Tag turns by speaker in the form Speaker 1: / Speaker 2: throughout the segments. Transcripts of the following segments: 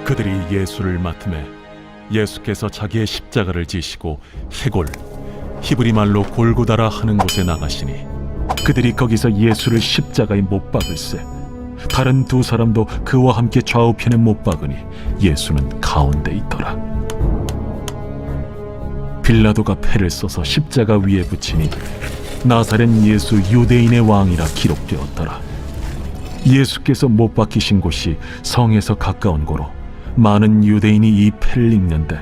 Speaker 1: 그들이 예수를 맡음에 예수께서 자기의 십자가를 지시고 해골, 히브리 말로 골고다라 하는 곳에 나가시니 그들이 거기서 예수를 십자가에 못 박을세. 다른 두 사람도 그와 함께 좌우편에 못 박으니 예수는 가운데 있더라. 빌라도가 패를 써서 십자가 위에 붙이니 나사렛 예수 유대인의 왕이라 기록되었더라. 예수께서 못 박히신 곳이 성에서 가까운 고로 많은 유대인이 이 패를 읽는데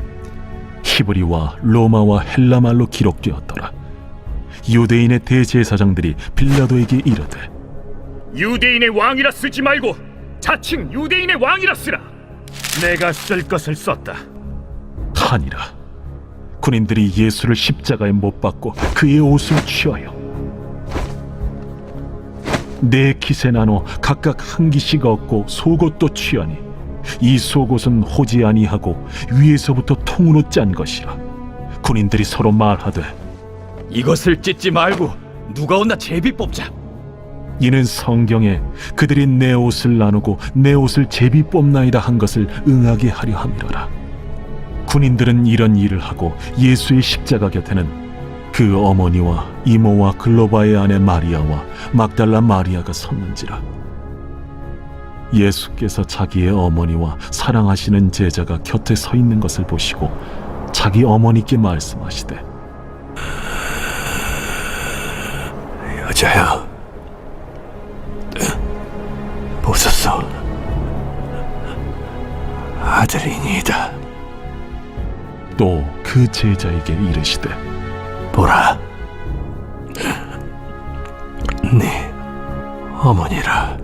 Speaker 1: 히브리와 로마와 헬라 말로 기록되었더라. 유대인의 대제사장들이 빌라도에게 이르되,
Speaker 2: 유대인의 왕이라 쓰지 말고 자칭 유대인의 왕이라 쓰라. 내가 쓸 것을 썼다
Speaker 1: 하니라. 군인들이 예수를 십자가에 못 박고 그의 옷을 취하여 네 킷에 나눠 각각 한 기씩 얻고 속옷도 취하니 이 속옷은 호지 아니하고 위에서부터 통으로 짠 것이라. 군인들이 서로 말하되,
Speaker 2: 이것을 찢지 말고 누가 온나 제비 뽑자.
Speaker 1: 이는 성경에 그들이 내 옷을 나누고 내 옷을 제비 뽑나이다 한 것을 응하게 하려 함이로라. 군인들은 이런 일을 하고 예수의 십자가 곁에는 그 어머니와 이모와 글로바의 아내 마리아와 막달라 마리아가 섰는지라. 예수께서 자기의 어머니와 사랑하시는 제자가 곁에 서 있는 것을 보시고 자기 어머니께 말씀하시되,
Speaker 3: 여자여, 보소서, 아들이니이다.
Speaker 1: 또 그 제자에게 이르시되,
Speaker 3: 보라, 네 어머니라.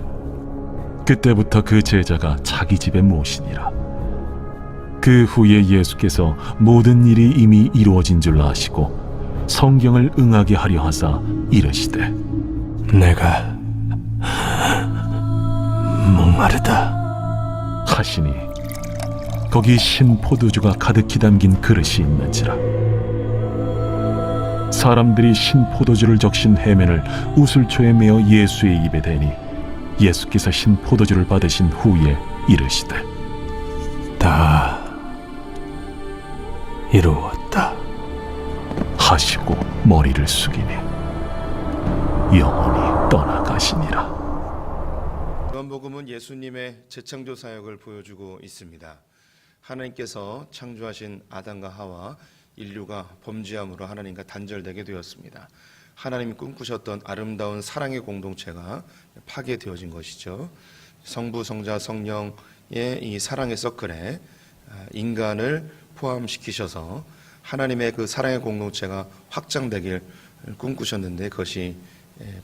Speaker 1: 그때부터 그 제자가 자기 집에 모시니라. 그 후에 예수께서 모든 일이 이미 이루어진 줄 아시고 성경을 응하게 하려 하사 이르시되,
Speaker 3: 내가 목마르다
Speaker 1: 하시니 거기 신 포도주가 가득히 담긴 그릇이 있는지라. 사람들이 신 포도주를 적신 해면을 우슬초에 메어 예수의 입에 대니 예수께서 신 포도주를 받으신 후에 이르시되,
Speaker 3: 다 이루었다
Speaker 1: 하시고 머리를 숙이니 영원히 떠나가시니라.
Speaker 4: 요한복음은 예수님의 재창조 사역을 보여주고 있습니다. 하나님께서 창조하신 아담과 하와, 인류가 범죄함으로 하나님과 단절되게 되었습니다. 하나님이 꿈꾸셨던 아름다운 사랑의 공동체가 파괴되어진 것이죠. 성부, 성자, 성령의 이 사랑의 서클에 인간을 포함시키셔서 하나님의 그 사랑의 공동체가 확장되길 꿈꾸셨는데 그것이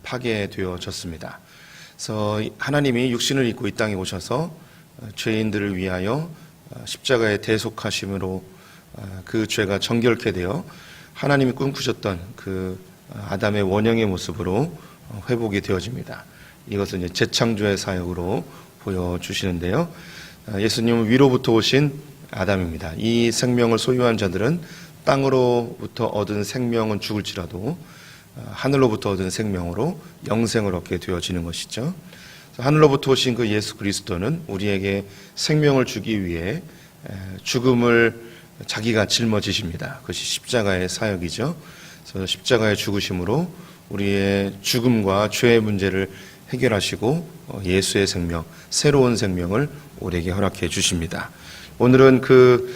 Speaker 4: 파괴되어졌습니다. 그래서 하나님이 육신을 입고 이 땅에 오셔서 죄인들을 위하여 십자가에 대속하심으로 그 죄가 정결케 되어 하나님이 꿈꾸셨던 그 아담의 원형의 모습으로 회복이 되어집니다. 이것은 이제 재창조의 사역으로 보여주시는데요. 예수님은 위로부터 오신 아담입니다. 이 생명을 소유한 자들은 땅으로부터 얻은 생명은 죽을지라도 하늘로부터 얻은 생명으로 영생을 얻게 되어지는 것이죠. 하늘로부터 오신 그 예수 그리스도는 우리에게 생명을 주기 위해 죽음을 자기가 짊어지십니다. 그것이 십자가의 사역이죠. 그래서 십자가의 죽으심으로 우리의 죽음과 죄의 문제를 해결하시고 예수의 생명, 새로운 생명을 우리에게 허락해 주십니다. 오늘은 그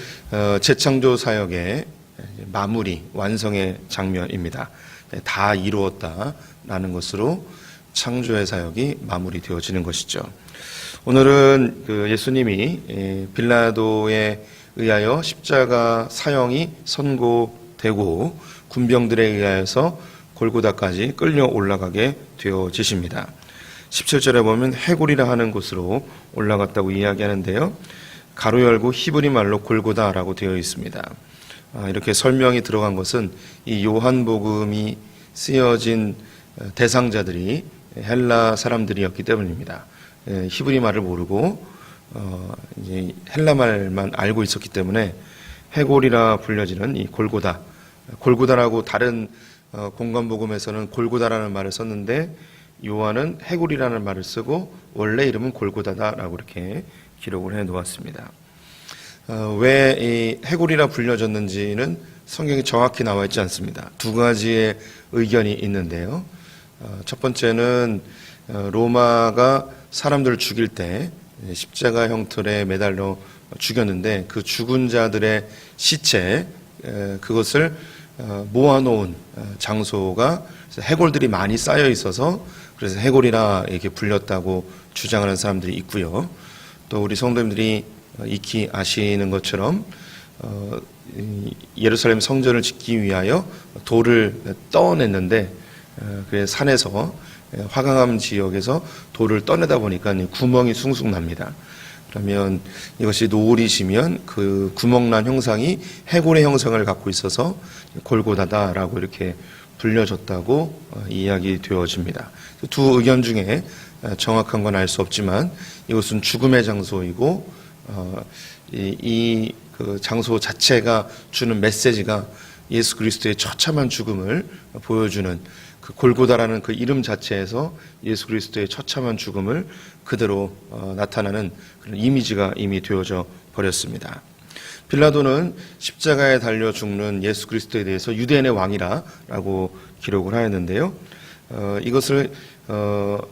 Speaker 4: 재창조 사역의 마무리, 완성의 장면입니다. 다 이루었다라는 것으로 창조의 사역이 마무리되어지는 것이죠. 오늘은 그 예수님이 빌라도에 의하여 십자가 사형이 선고되고 군병들에 의하여서 골고다까지 끌려 올라가게 되어지십니다. 17절에 보면 해골이라 하는 곳으로 올라갔다고 이야기하는데요. 가로 열고 히브리 말로 골고다라고 되어 있습니다. 이렇게 설명이 들어간 것은 이 요한복음이 쓰여진 대상자들이 헬라 사람들이었기 때문입니다. 히브리 말을 모르고 이제 헬라 말만 알고 있었기 때문에 해골이라 불려지는 이 골고다라고 다른 공관복음에서는 골고다라는 말을 썼는데 요한은 해골이라는 말을 쓰고 원래 이름은 골고다다라고 이렇게 기록을 해 놓았습니다. 왜 이 해골이라 불려졌는지는 성경에 정확히 나와 있지 않습니다. 두 가지의 의견이 있는데요. 첫 번째는 로마가 사람들을 죽일 때 십자가 형틀에 매달려 죽였는데 그 죽은 자들의 시체 그것을 모아놓은 장소가 해골들이 많이 쌓여 있어서 그래서 해골이라 이렇게 불렸다고 주장하는 사람들이 있고요. 또 우리 성도님들이 익히 아시는 것처럼 예루살렘 성전을 짓기 위하여 돌을 떠냈는데 그 산에서 화강암 지역에서 돌을 떠내다 보니까 구멍이 숭숭 납니다. 그러면 이것이 노을이시면 그 구멍난 형상이 해골의 형상을 갖고 있어서 골고다다라고 이렇게 불려졌다고 이야기 되어집니다. 두 의견 중에 정확한 건 알 수 없지만 이것은 죽음의 장소이고 그 장소 자체가 주는 메시지가 예수 그리스도의 처참한 죽음을 보여주는 그 골고다라는 그 이름 자체에서 예수 그리스도의 처참한 죽음을 그대로 나타나는 그런 이미지가 이미 되어져 버렸습니다. 빌라도는 십자가에 달려 죽는 예수 그리스도에 대해서 유대인의 왕이라고 기록을 하였는데요. 이것을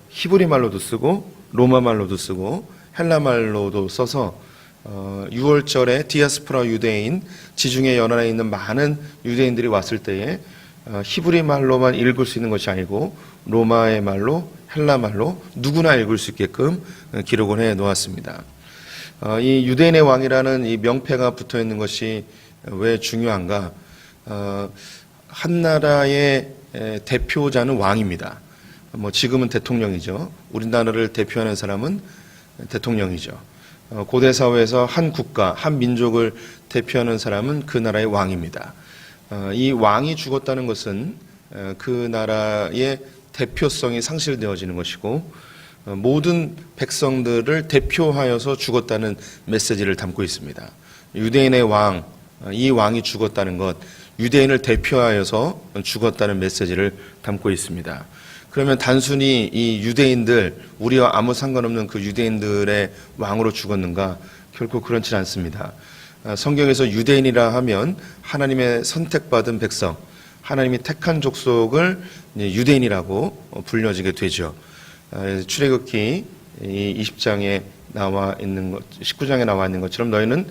Speaker 4: 히브리 말로도 쓰고 로마 말로도 쓰고 헬라 말로도 써서 6월절에 디아스포라 유대인, 지중해 연안에 있는 많은 유대인들이 왔을 때에 히브리 말로만 읽을 수 있는 것이 아니고 로마의 말로, 헬라 말로 누구나 읽을 수 있게끔 기록을 해 놓았습니다. 이 유대인의 왕이라는 이 명패가 붙어 있는 것이 왜 중요한가? 한 나라의 대표자는 왕입니다. 지금은 대통령이죠. 우리나라를 대표하는 사람은 대통령이죠. 고대 사회에서 한 국가, 한 민족을 대표하는 사람은 그 나라의 왕입니다. 이 왕이 죽었다는 것은 그 나라의 대표성이 상실되어지는 것이고 모든 백성들을 대표하여서 죽었다는 메시지를 담고 있습니다. 유대인의 왕, 이 왕이 죽었다는 것, 유대인을 대표하여서 죽었다는 메시지를 담고 있습니다. 그러면 단순히 이 유대인들, 우리와 아무 상관없는 그 유대인들의 왕으로 죽었는가? 결코 그렇지 않습니다. 성경에서 유대인이라 하면 하나님의 선택받은 백성, 하나님이 택한 족속을 유대인이라고 불려지게 되죠. 출애굽기 20장에 나와 있는 것, 19장에 나와 있는 것처럼 너희는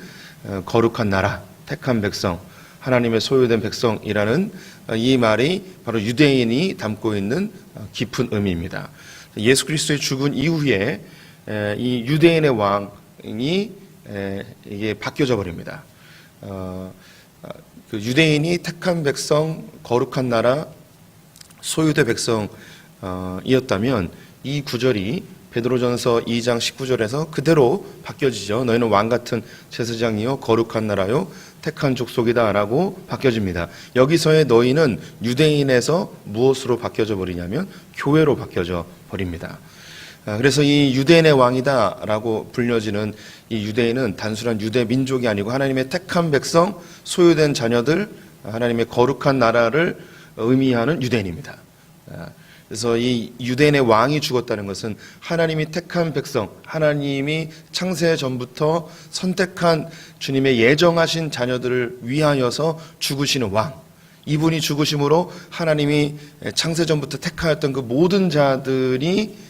Speaker 4: 거룩한 나라, 택한 백성, 하나님의 소유된 백성이라는 이 말이 바로 유대인이 담고 있는 깊은 의미입니다. 예수 그리스도의 죽은 이후에 이 유대인의 왕이 이게 바뀌어져 버립니다. 그 유대인이 택한 백성, 거룩한 나라, 소유된 백성이었다면 이 구절이 베드로전서 2장 19절에서 그대로 바뀌어지죠. 너희는 왕같은 제사장이요 거룩한 나라요 택한 족속이다라고 바뀌어집니다. 여기서의 너희는 유대인에서 무엇으로 바뀌어져 버리냐면 교회로 바뀌어져 버립니다. 그래서 이 유대인의 왕이다라고 불려지는 이 유대인은 단순한 유대 민족이 아니고 하나님의 택한 백성, 소유된 자녀들, 하나님의 거룩한 나라를 의미하는 유대인입니다. 그래서 이 유대인의 왕이 죽었다는 것은 하나님이 택한 백성, 하나님이 창세 전부터 선택한 주님의 예정하신 자녀들을 위하여서 죽으시는 왕, 이분이 죽으심으로 하나님이 창세 전부터 택하였던 그 모든 자들이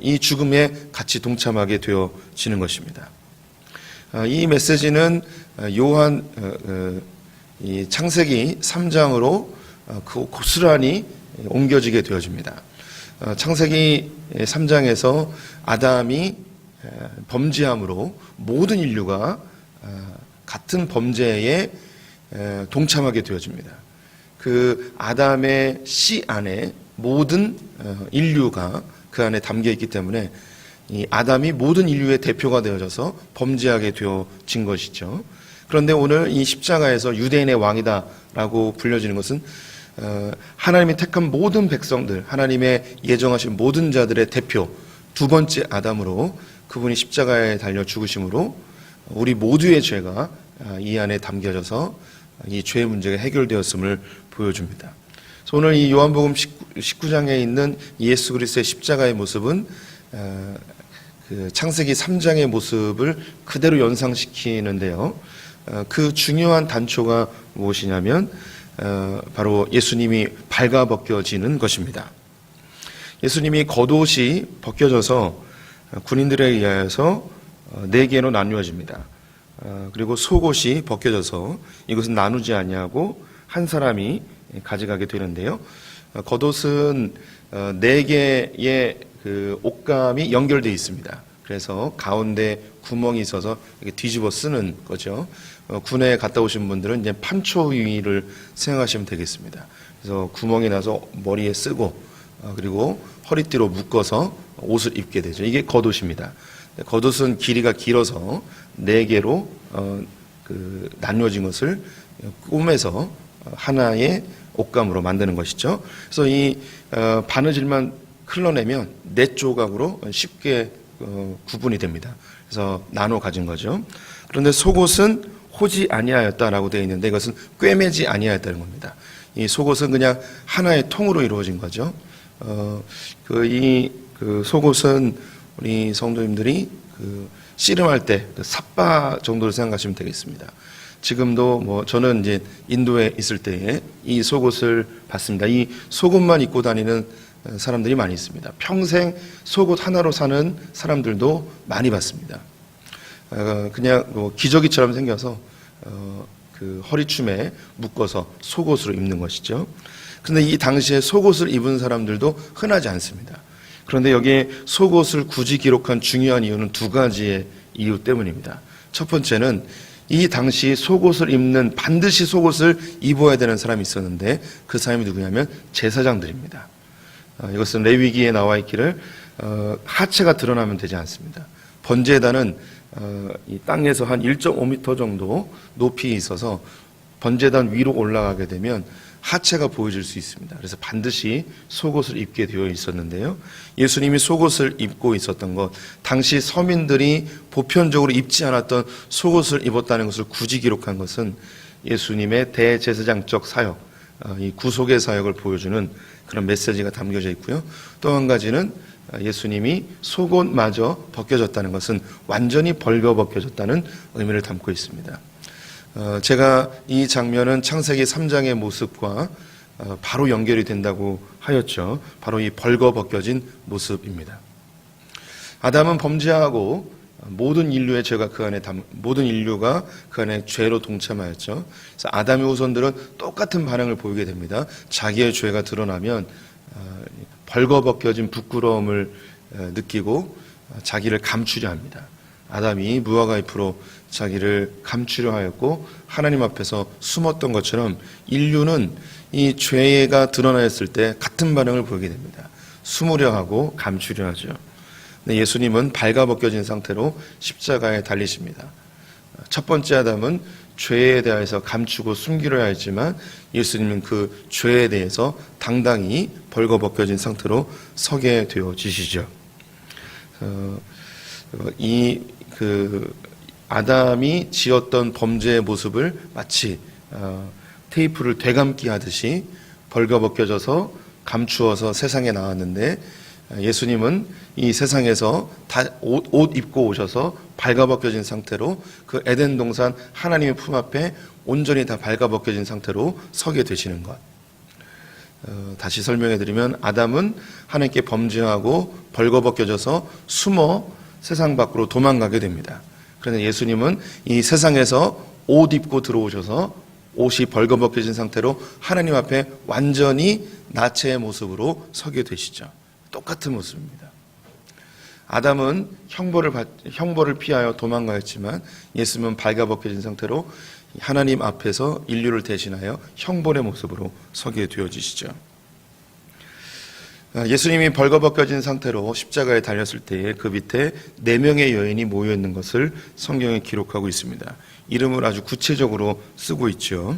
Speaker 4: 이 죽음에 같이 동참하게 되어지는 것입니다. 이 메시지는 요한 이 창세기 3장으로 고스란히 옮겨지게 되어집니다. 창세기 3장에서 아담이 범죄함으로 모든 인류가 같은 범죄에 동참하게 되어집니다. 그 아담의 씨 안에 모든 인류가 그 안에 담겨 있기 때문에 이 아담이 모든 인류의 대표가 되어져서 범죄하게 되어진 것이죠. 그런데 오늘 이 십자가에서 유대인의 왕이다라고 불려지는 것은 하나님이 택한 모든 백성들, 하나님의 예정하신 모든 자들의 대표, 두 번째 아담으로 그분이 십자가에 달려 죽으심으로 우리 모두의 죄가 이 안에 담겨져서 이 죄의 문제가 해결되었음을 보여줍니다. 그래서 오늘 이 요한복음 19장에 있는 예수 그리스도의 십자가의 모습은 그 창세기 3장의 모습을 그대로 연상시키는데요. 그 중요한 단초가 무엇이냐면 바로 예수님이 발가벗겨지는 것입니다. 예수님이 겉옷이 벗겨져서 군인들에 의하여서 4개로 나누어집니다. 그리고 속옷이 벗겨져서 이것은 나누지 아니하고 한 사람이 가져가게 되는데요. 겉옷은 4개의 그 옷감이 연결되어 있습니다. 그래서 가운데 구멍이 있어서 이렇게 뒤집어 쓰는 거죠. 군에 갔다 오신 분들은 이제 판초위를 생각하시면 되겠습니다. 그래서 구멍이 나서 머리에 쓰고 그리고 허리띠로 묶어서 옷을 입게 되죠. 이게 겉옷입니다. 겉옷은 길이가 길어서 4개로 나뉘어진 것을 꼬매서 하나의 옷감으로 만드는 것이죠. 그래서 이 바느질만 흘러내면 4조각으로 쉽게 구분이 됩니다. 그래서 나눠 가진 거죠. 그런데 속옷은 호지 아니하였다라고 되어 있는데 이것은 꿰매지 아니하였다는 겁니다. 이 속옷은 그냥 하나의 통으로 이루어진 거죠. 이 속옷은 우리 성도님들이 씨름할 때 삿바 정도를 생각하시면 되겠습니다. 지금도 저는 이제 인도에 있을 때에 이 속옷을 봤습니다. 이 속옷만 입고 다니는 사람들이 많이 있습니다. 평생 속옷 하나로 사는 사람들도 많이 봤습니다. 그냥 기저귀처럼 생겨서 그 허리춤에 묶어서 속옷으로 입는 것이죠. 그런데 이 당시에 속옷을 입은 사람들도 흔하지 않습니다. 그런데 여기에 속옷을 굳이 기록한 중요한 이유는 2가지의 이유 때문입니다. 첫 번째는 이 당시 속옷을 입는 반드시 속옷을 입어야 되는 사람이 있었는데 그 사람이 누구냐면 제사장들입니다. 이것은 레위기에 나와 있기를 하체가 드러나면 되지 않습니다. 번제단은 이 땅에서 한 1.5m 정도 높이 있어서 번제단 위로 올라가게 되면 하체가 보여질 수 있습니다. 그래서 반드시 속옷을 입게 되어 있었는데요. 예수님이 속옷을 입고 있었던 것, 당시 서민들이 보편적으로 입지 않았던 속옷을 입었다는 것을 굳이 기록한 것은 예수님의 대제사장적 사역, 이 구속의 사역을 보여주는 그런 메시지가 담겨져 있고요. 또 한 가지는 예수님이 속옷마저 벗겨졌다는 것은 완전히 벌거벗겨졌다는 의미를 담고 있습니다. 제가 이 장면은 창세기 3장의 모습과 바로 연결이 된다고 하였죠. 바로 이 벌거벗겨진 모습입니다. 아담은 범죄하고 모든 인류의 죄가 모든 인류가 그 안에 죄로 동참하였죠. 그래서 아담의 후손들은 똑같은 반응을 보이게 됩니다. 자기의 죄가 드러나면 벌거벗겨진 부끄러움을 느끼고 자기를 감추려 합니다. 아담이 무화과 잎으로 자기를 감추려 하였고 하나님 앞에서 숨었던 것처럼 인류는 이 죄가 드러나였을 때 같은 반응을 보이게 됩니다. 숨으려 하고 감추려 하죠. 근데 예수님은 발가벗겨진 상태로 십자가에 달리십니다. 첫 번째 아담은 죄에 대해서 감추고 숨기려 했지만 예수님은 그 죄에 대해서 당당히 벌거벗겨진 상태로 서게 되어지시죠. 아담이 지었던 범죄의 모습을 마치 테이프를 되감기 하듯이 벌거벗겨져서 감추어서 세상에 나왔는데 예수님은 이 세상에서 다 옷 입고 오셔서 발가벗겨진 상태로 그 에덴 동산 하나님의 품 앞에 온전히 다 발가벗겨진 상태로 서게 되시는 것. 다시 설명해 드리면 아담은 하나님께 범죄하고 벌거벗겨져서 숨어 세상 밖으로 도망가게 됩니다. 그런데 예수님은 이 세상에서 옷 입고 들어오셔서 옷이 벌거벗겨진 상태로 하나님 앞에 완전히 나체의 모습으로 서게 되시죠. 똑같은 모습입니다. 아담은 형벌을 피하여 도망가였지만 예수님은 발가벗겨진 상태로 하나님 앞에서 인류를 대신하여 형벌의 모습으로 서게 되어지시죠. 예수님이 벌거벗겨진 상태로 십자가에 달렸을 때에 그 밑에 4명의 여인이 모여 있는 것을 성경에 기록하고 있습니다. 이름을 아주 구체적으로 쓰고 있죠.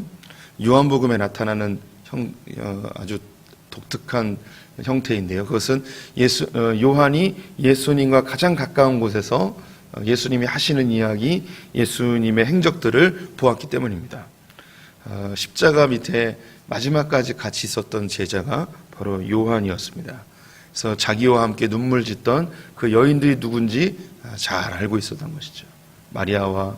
Speaker 4: 요한복음에 나타나는 아주 독특한 형태인데요. 그것은 요한이 예수님과 가장 가까운 곳에서 예수님이 하시는 이야기, 예수님의 행적들을 보았기 때문입니다. 십자가 밑에 마지막까지 같이 있었던 제자가 바로 요한이었습니다. 그래서 자기와 함께 눈물 짓던 그 여인들이 누군지 잘 알고 있었던 것이죠. 마리아와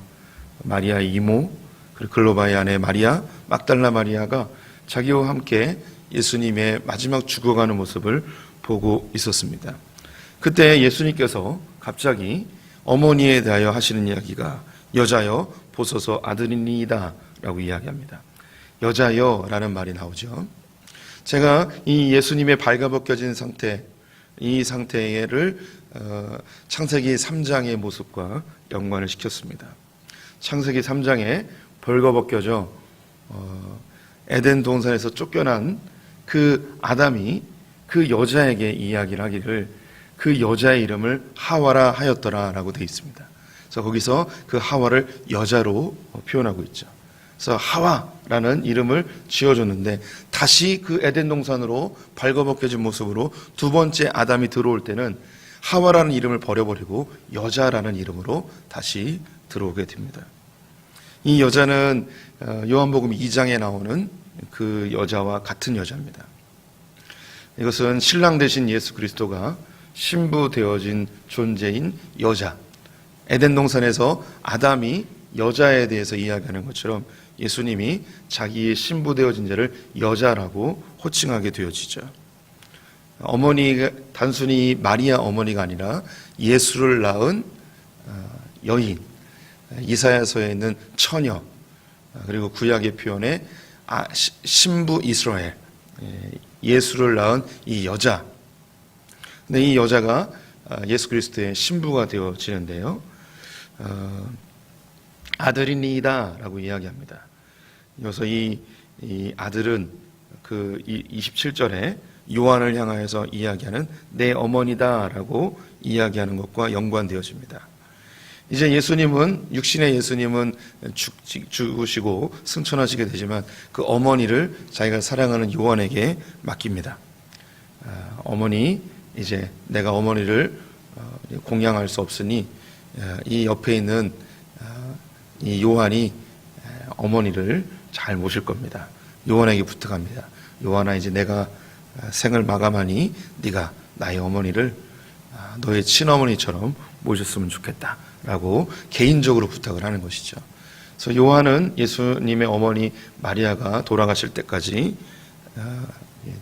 Speaker 4: 마리아의 이모, 그리고 글로바의 아내 마리아, 막달라 마리아가 자기와 함께 예수님의 마지막 죽어가는 모습을 보고 있었습니다. 그때 예수님께서 갑자기 어머니에 대하여 하시는 이야기가 여자여 보소서 아들이니이다 라고 이야기합니다. 여자여 라는 말이 나오죠. 제가 이 예수님의 발가벗겨진 상태, 이 상태를 창세기 3장의 모습과 연관을 시켰습니다. 창세기 3장에 벌거벗겨져 에덴 동산에서 쫓겨난 그 아담이 그 여자에게 이야기를 하기를 그 여자의 이름을 하와라 하였더라 라고 되어 있습니다. 그래서 거기서 그 하와를 여자로 표현하고 있죠. 그래서 하와라는 이름을 지어줬는데 다시 그 에덴 동산으로 발거벗겨진 모습으로 두 번째 아담이 들어올 때는 하와라는 이름을 버려버리고 여자라는 이름으로 다시 들어오게 됩니다. 이 여자는 요한복음 2장에 나오는 그 여자와 같은 여자입니다. 이것은 신랑 되신 예수 그리스도가 신부 되어진 존재인 여자, 에덴 동산에서 아담이 여자에 대해서 이야기하는 것처럼 예수님이 자기의 신부 되어진 자를 여자라고 호칭하게 되어지죠. 어머니가 단순히 마리아 어머니가 아니라 예수를 낳은 여인, 이사야서에 있는 처녀, 그리고 구약의 표현에 신부 이스라엘, 예수를 낳은 이 여자. 근데 이 여자가 예수 그리스도의 신부가 되어지는데요. 아들이니이다 라고 이야기합니다. 여기서 이 아들은 그 27절에 요한을 향하여서 이야기하는 내 어머니다 라고 이야기하는 것과 연관되어집니다. 이제 예수님은, 육신의 예수님은 죽으시고 승천하시게 되지만 그 어머니를 자기가 사랑하는 요한에게 맡깁니다. 어머니, 이제 내가 어머니를 공양할 수 없으니 이 옆에 있는 이 요한이 어머니를 잘 모실 겁니다. 요한에게 부탁합니다. 요한아, 이제 내가 생을 마감하니 네가 나의 어머니를 너의 친어머니처럼 모셨으면 좋겠다 라고 개인적으로 부탁을 하는 것이죠. 그래서 요한은 예수님의 어머니 마리아가 돌아가실 때까지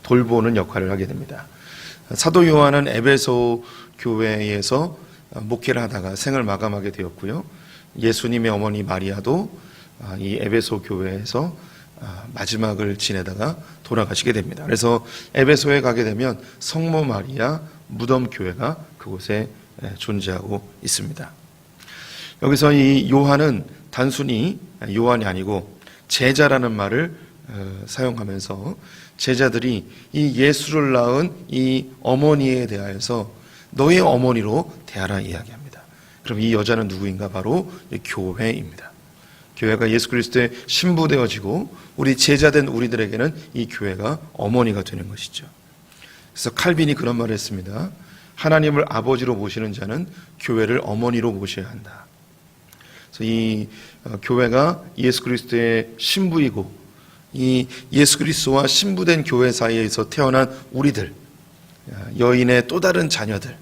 Speaker 4: 돌보는 역할을 하게 됩니다. 사도 요한은 에베소 교회에서 목회를 하다가 생을 마감하게 되었고요. 예수님의 어머니 마리아도 이 에베소 교회에서 마지막을 지내다가 돌아가시게 됩니다. 그래서 에베소에 가게 되면 성모 마리아 무덤 교회가 그곳에 존재하고 있습니다. 여기서 이 요한은 단순히 요한이 아니고 제자라는 말을 사용하면서 제자들이 이 예수를 낳은 이 어머니에 대하여서 너의 어머니로 대하라 이야기합니다. 그럼 이 여자는 누구인가? 바로 교회입니다. 교회가 예수 그리스도의 신부 되어지고 우리 제자된 우리들에게는 이 교회가 어머니가 되는 것이죠. 그래서 칼빈이 그런 말을 했습니다. 하나님을 아버지로 모시는 자는 교회를 어머니로 모셔야 한다. 그래서 이 교회가 예수 그리스도의 신부이고 이 예수 그리스도와 신부된 교회 사이에서 태어난 우리들, 여인의 또 다른 자녀들,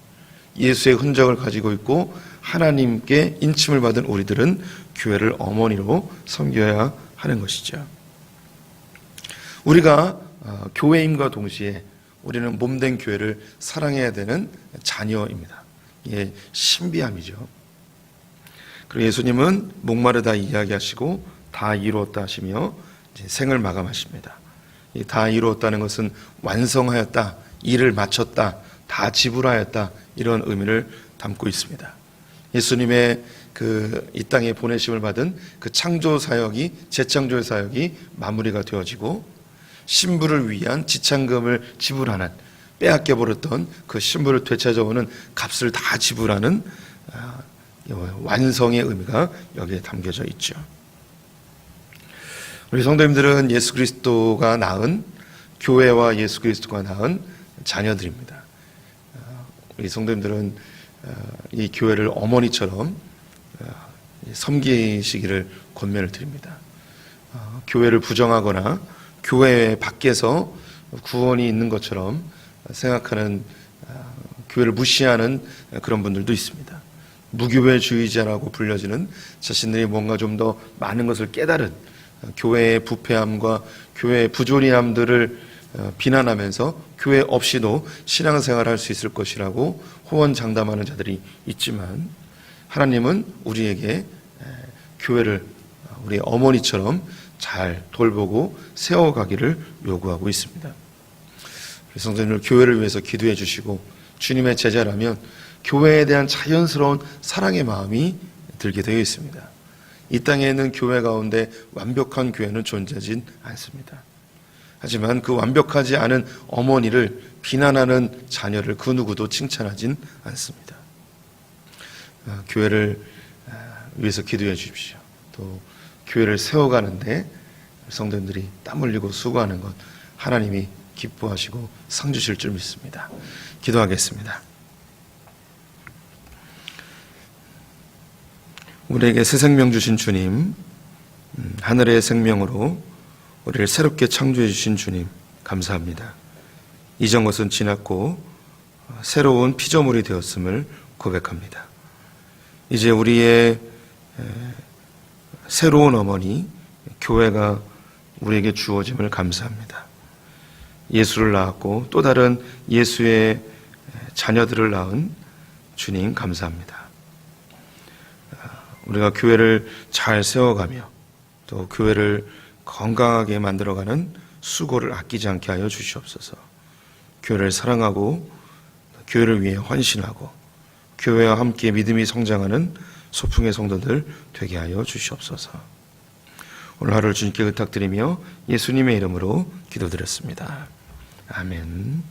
Speaker 4: 예수의 흔적을 가지고 있고 하나님께 인침을 받은 우리들은 교회를 어머니로 섬겨야 하는 것이죠. 우리가 교회임과 동시에 우리는 몸된 교회를 사랑해야 되는 자녀입니다. 이게 신비함이죠. 그리고 예수님은 목마르다 이야기하시고 다 이루었다 하시며 이제 생을 마감하십니다. 이 다 이루었다는 것은 완성하였다, 일을 마쳤다, 다 지불하였다, 이런 의미를 담고 있습니다. 예수님의 이 땅에 보내심을 받은 그 창조 사역이, 재창조의 사역이 마무리가 되어지고 신부를 위한 지참금을 지불하는, 빼앗겨 버렸던 그 신부를 되찾아오는 값을 다 지불하는 완성의 의미가 여기에 담겨져 있죠. 우리 성도님들은 예수 그리스도가 낳은, 교회와 예수 그리스도가 낳은 자녀들입니다. 우리 성도님들은 이 교회를 어머니처럼 섬기시기를 권면을 드립니다. 교회를 부정하거나 교회 밖에서 구원이 있는 것처럼 생각하는 교회를 무시하는 그런 분들도 있습니다. 무교회주의자라고 불려지는 자신들이 뭔가 좀 더 많은 것을 깨달은 교회의 부패함과 교회의 부조리함들을 비난하면서 교회 없이도 신앙생활을 할 수 있을 것이라고 호언장담하는 자들이 있지만, 하나님은 우리에게 교회를 우리 어머니처럼 잘 돌보고 세워가기를 요구하고 있습니다. 성도님들, 교회를 위해서 기도해 주시고 주님의 제자라면 교회에 대한 자연스러운 사랑의 마음이 들게 되어 있습니다. 이 땅에 있는 교회 가운데 완벽한 교회는 존재하진 않습니다. 하지만 그 완벽하지 않은 어머니를 비난하는 자녀를 그 누구도 칭찬하진 않습니다. 교회를 위해서 기도해 주십시오. 또 교회를 세워가는데 성도님들이 땀 흘리고 수고하는 것 하나님이 기뻐하시고 상 주실 줄 믿습니다. 기도하겠습니다. 우리에게 새 생명 주신 주님, 하늘의 생명으로 우리를 새롭게 창조해 주신 주님 감사합니다. 이전 것은 지났고 새로운 피조물이 되었음을 고백합니다. 이제 우리의 새로운 어머니 교회가 우리에게 주어짐을 감사합니다. 예수를 낳았고 또 다른 예수의 자녀들을 낳은 주님 감사합니다. 우리가 교회를 잘 세워가며 또 교회를 건강하게 만들어가는 수고를 아끼지 않게 하여 주시옵소서. 교회를 사랑하고 교회를 위해 헌신하고 교회와 함께 믿음이 성장하는 소풍의 성도들 되게 하여 주시옵소서. 오늘 하루를 주님께 부탁드리며 예수님의 이름으로 기도드렸습니다. 아멘.